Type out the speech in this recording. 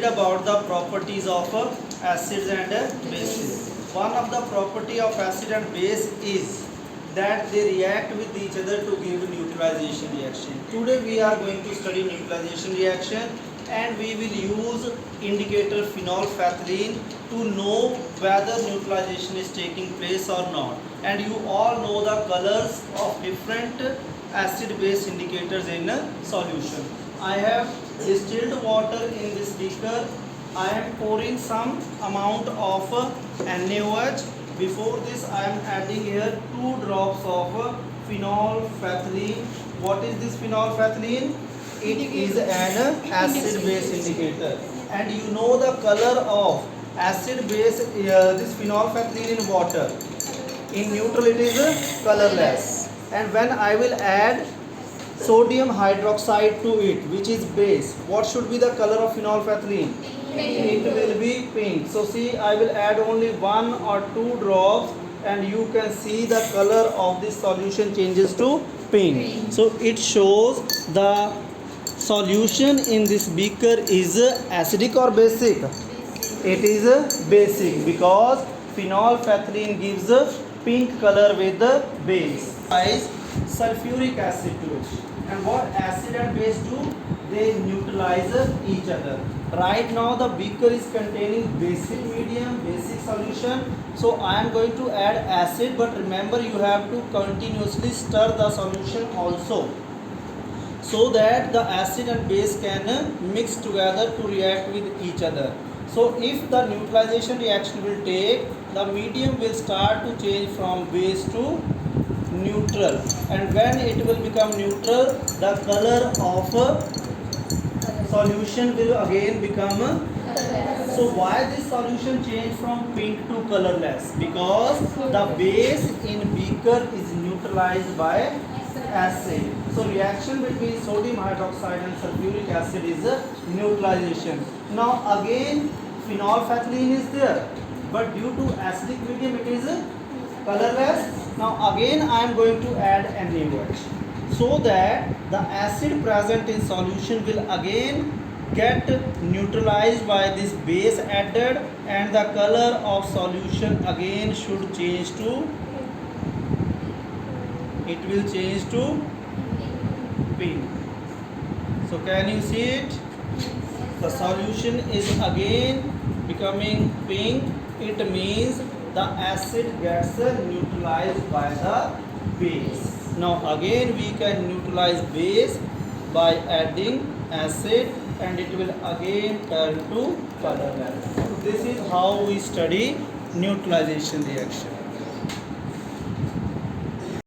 studied about the properties of acids and bases. One of the property of acid and base is that they react with each other to give neutralization reaction. Today we are going to study neutralization reaction, and we will use indicator phenolphthalein to know whether neutralization is taking place or not. And you all know the colors of different acid base indicators in a solution. I have distilled water in this beaker. I am pouring some amount of NaOH. Before this I am adding here 2 drops of phenolphthalein. What is this phenolphthalein? It is an acid base indicator, and you know the color of acid base, this phenolphthalein in water. In neutral it is colorless, and when I will add sodium hydroxide to it, which is base, what should be the color of phenolphthalein? It will be pink. So see, I will add only 1 or 2 drops, and you can see the color of this solution changes to pink. So it shows the solution in this beaker is acidic or basic? It is basic, because phenolphthalein gives pink color with the base. Is sulfuric acid to it. And what acid and base do? They neutralize each other. Right now the beaker is containing basic medium, basic solution. So I am going to add acid, but remember you have to continuously stir the solution also, so that the acid and base can mix together to react with each other. So if the neutralization reaction will take, the medium will start to change from base to neutral, and when it will become neutral, the color of solution will again become. So why this solution changed from pink to colorless? Because the base in beaker is neutralized by acid. So reaction between sodium hydroxide and sulfuric acid is a neutralization. Now again phenolphthalein is there, but due to acidic medium it is colorless. Now again I am going to add NaOH, so that the acid present in solution will again get neutralized by this base added, and the color of solution again should change to, it will change to pink. So can you see it? The solution is again becoming pink. It means the acid gets neutralized by the base. Now again we can neutralize base by adding acid, and it will again turn to colorless. So this is how we study neutralization reaction.